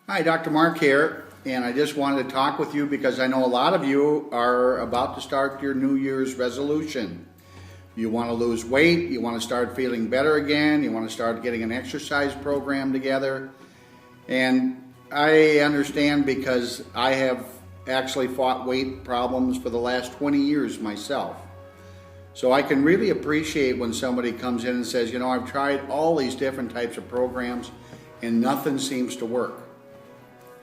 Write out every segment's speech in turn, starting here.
Hi, Dr. Mark here, and I just wanted to talk with you because I know a lot of you are about to start your New Year's resolution. You want to lose weight, you want to start feeling better again, you want to start getting an exercise program together. And I understand because I have actually fought weight problems for the last 20 years myself. So I can really appreciate when somebody comes in and says, you know, I've tried all these different types of programs and nothing seems to work.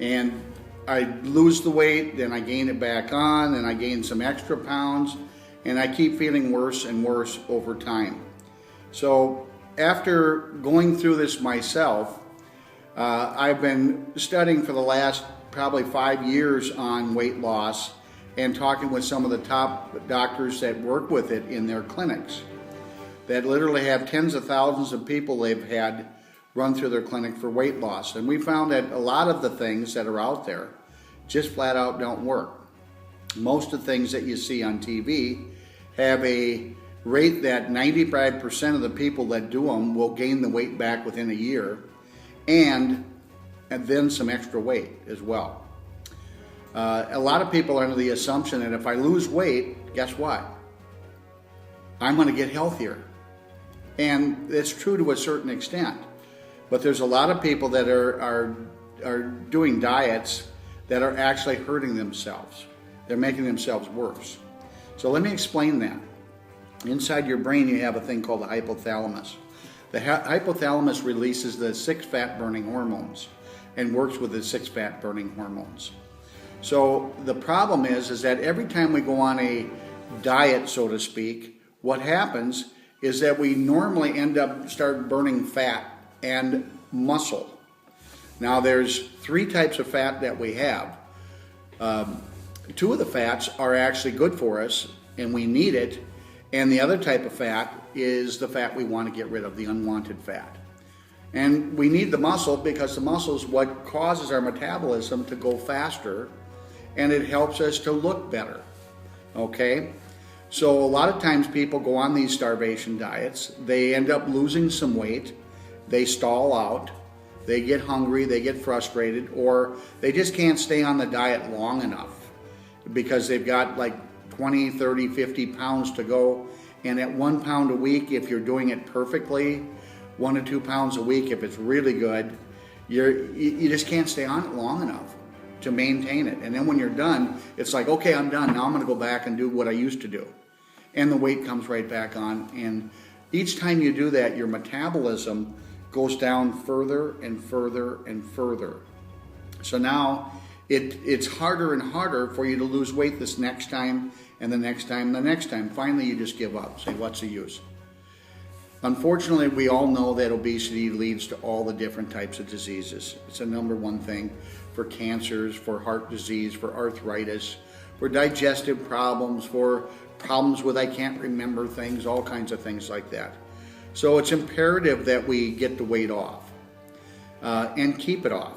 And I lose the weight, then I gain it back on, and I gain some extra pounds, and I keep feeling worse and worse over time. So after going through this myself, I've been studying for the last probably 5 years on weight loss and talking with some of the top doctors that work with it in their clinics that literally have tens of thousands of people they've had run through their clinic for weight loss. And we found that a lot of the things that are out there just flat out don't work. Most of the things that you see on TV have a rate that 95% of the people that do them will gain the weight back within a year and then some extra weight as well. A lot of people are under the assumption that if I lose weight, guess what? I'm going to get healthier. And it's true to a certain extent. But there's a lot of people that are doing diets that are actually hurting themselves. They're making themselves worse. So let me explain that. Inside your brain you have a thing called the hypothalamus. The hypothalamus releases the 6 fat-burning hormones and works with the 6 fat-burning hormones. So the problem is that every time we go on a diet, so to speak, what happens is that we normally start burning fat and muscle. Now there's 3 types of fat that we have. 2 of the fats are actually good for us and we need it, and the other type of fat is the fat we want to get rid of, the unwanted fat. And we need the muscle because the muscle is what causes our metabolism to go faster and it helps us to look better. Okay? So a lot of times people go on these starvation diets, they end up losing some weight, they stall out, they get hungry, they get frustrated, or they just can't stay on the diet long enough because they've got like 20, 30, 50 pounds to go. And at 1 pound a week, if you're doing it perfectly, 1 to 2 pounds a week, if it's really good, you just can't stay on it long enough to maintain it. And then when you're done, it's like, okay, I'm done. Now I'm going to go back and do what I used to do. And the weight comes right back on. And each time you do that, your metabolism goes down further and further and further. So now it's harder and harder for you to lose weight this next time and the next time and the next time. Finally, you just give up. Say, what's the use? Unfortunately, we all know that obesity leads to all the different types of diseases. It's a number one thing for cancers, for heart disease, for arthritis, for digestive problems, for problems with I can't remember things, all kinds of things like that. So it's imperative that we get the weight off and keep it off.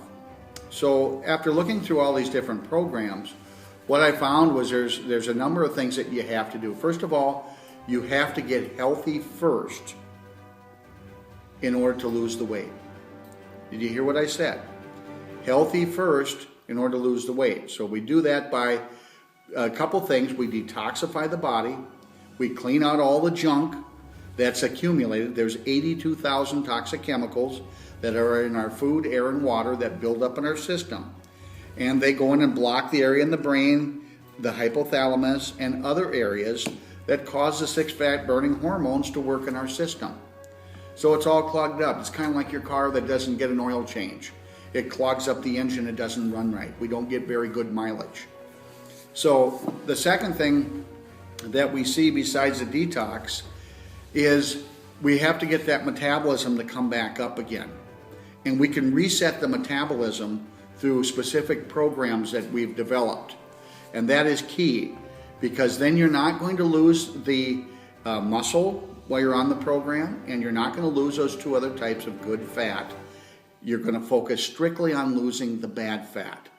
So after looking through all these different programs, what I found was there's a number of things that you have to do. First of all, you have to get healthy first in order to lose the weight. Did you hear what I said? Healthy first in order to lose the weight. So we do that by a couple things. We detoxify the body. We clean out all the junk that's accumulated. There's 82,000 toxic chemicals that are in our food, air, and water that build up in our system. And they go in and block the area in the brain, the hypothalamus, and other areas that cause the 6 fat-burning hormones to work in our system. So it's all clogged up. It's kind of like your car that doesn't get an oil change. It clogs up the engine, it doesn't run right. We don't get very good mileage. So the second thing that we see besides the detox is we have to get that metabolism to come back up again. And we can reset the metabolism through specific programs that we've developed. And that is key because then you're not going to lose the muscle while you're on the program, and you're not going to lose those 2 other types of good fat. You're going to focus strictly on losing the bad fat.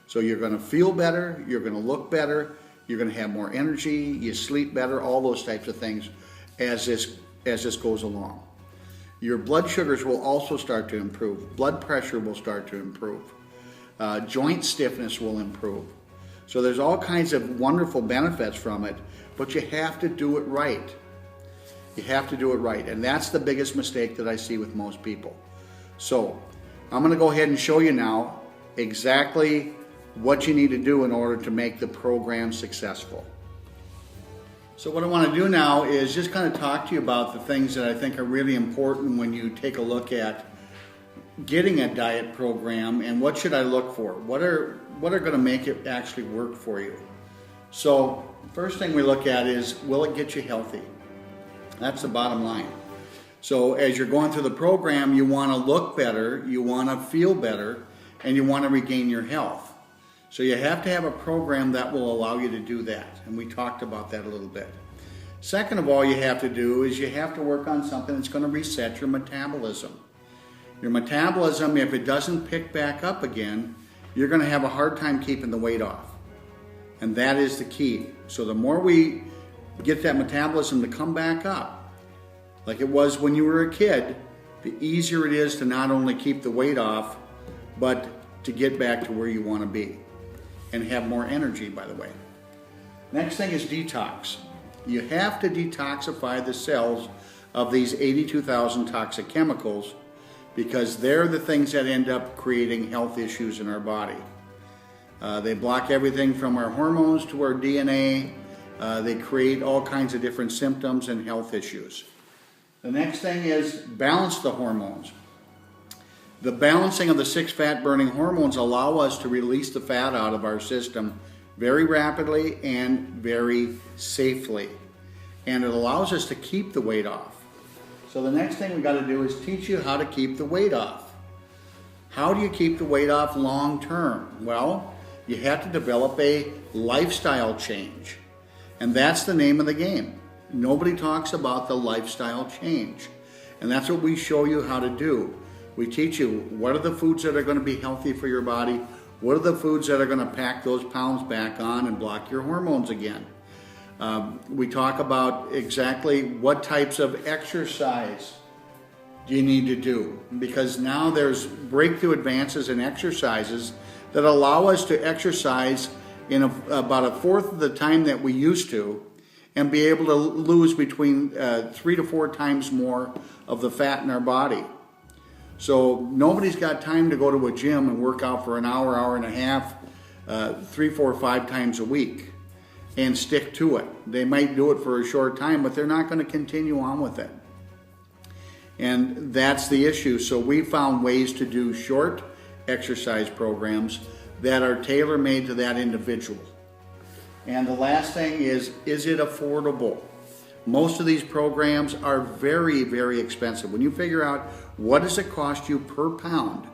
So you're going to feel better, you're going to look better, you're going to have more energy, you sleep better, all those types of things as this goes along. Your blood sugars will also start to improve. Blood pressure will start to improve. Joint stiffness will improve. So there's all kinds of wonderful benefits from it, but you have to do it right. You have to do it right, and that's the biggest mistake that I see with most people. So I'm going to go ahead and show you now exactly what you need to do in order to make the program successful. So what I want to do now is just kind of talk to you about the things that I think are really important when you take a look at getting a diet program, and what should I look for? What are going to make it actually work for you? So first thing we look at is, will it get you healthy? That's the bottom line. So as you're going through the program, you want to look better, you want to feel better, and you want to regain your health. So you have to have a program that will allow you to do that, and we talked about that a little bit. Second of all, you have to do is you have to work on something that's going to reset your metabolism. Your metabolism, if it doesn't pick back up again, you're going to have a hard time keeping the weight off. And that is the key. So the more we get that metabolism to come back up, like it was when you were a kid, the easier it is to not only keep the weight off, but to get back to where you want to be and have more energy, by the way. Next thing is detox. You have to detoxify the cells of these 82,000 toxic chemicals, because they're the things that end up creating health issues in our body. They block everything from our hormones to our DNA. They create all kinds of different symptoms and health issues. The next thing is balance the hormones. The balancing of the 6 fat-burning hormones allow us to release the fat out of our system very rapidly and very safely. And it allows us to keep the weight off. So the next thing we got to do is teach you how to keep the weight off. How do you keep the weight off long term? Well, you have to develop a lifestyle change. And that's the name of the game. Nobody talks about the lifestyle change. And that's what we show you how to do. We teach you what are the foods that are going to be healthy for your body, what are the foods that are going to pack those pounds back on and block your hormones again. We talk about exactly what types of exercise do you need to do, because now there's breakthrough advances in exercises that allow us to exercise in about a fourth of the time that we used to, and be able to lose between 3 to 4 times more of the fat in our body. So nobody's got time to go to a gym and work out for an hour, hour and a half, 3, 4, 5 times a week and stick to it. They might do it for a short time, but they're not going to continue on with it. And that's the issue. So we found ways to do short exercise programs that are tailor-made to that individual. And the last thing is it affordable? Most of these programs are very, very expensive. When you figure out what does it cost you per pound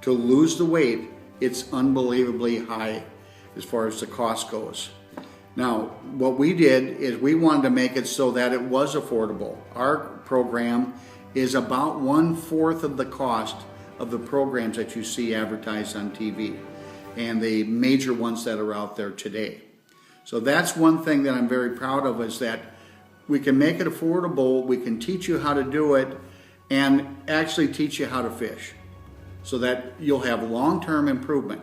to lose the weight, it's unbelievably high as far as the cost goes. Now, what we did is we wanted to make it so that it was affordable. Our program is about 1/4 of the cost of the programs that you see advertised on TV and the major ones that are out there today. So that's one thing that I'm very proud of, is that we can make it affordable, we can teach you how to do it, and actually teach you how to fish so that you'll have long-term improvement.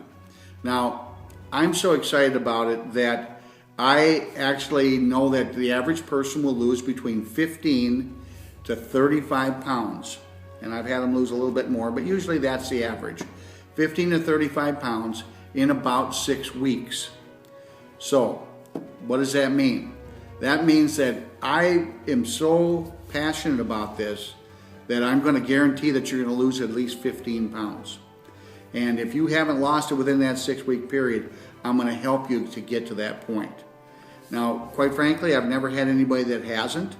Now, I'm so excited about it that I actually know that the average person will lose between 15 to 35 pounds. And I've had them lose a little bit more, but usually that's the average. 15 to 35 pounds in about 6 weeks. So, what does that mean? That means that I am so passionate about this that I'm going to guarantee that you're going to lose at least 15 pounds. And if you haven't lost it within that 6-week period, I'm going to help you to get to that point. Now, quite frankly, I've never had anybody that hasn't,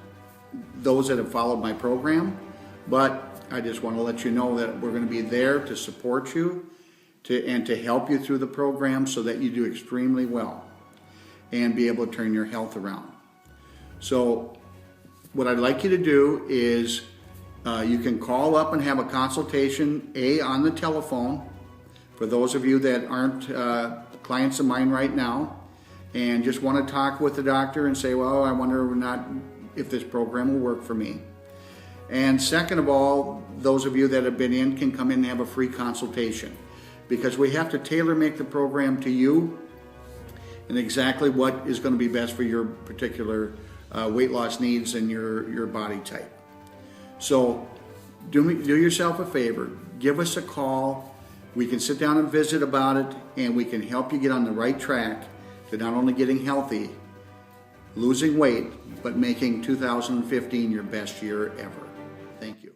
those that have followed my program, but I just want to let you know that we're going to be there to support you and to help you through the program so that you do extremely well and be able to turn your health around. So what I'd like you to do is you can call up and have a consultation, on the telephone, for those of you that aren't clients of mine right now and just want to talk with the doctor and say, well, I wonder if this program will work for me. And second of all, those of you that have been in can come in and have a free consultation, because we have to tailor make the program to you and exactly what is going to be best for your particular weight loss needs and your body type. So do yourself a favor, give us a call. We can sit down and visit about it, and we can help you get on the right track to not only getting healthy, losing weight, but making 2015 your best year ever. Thank you.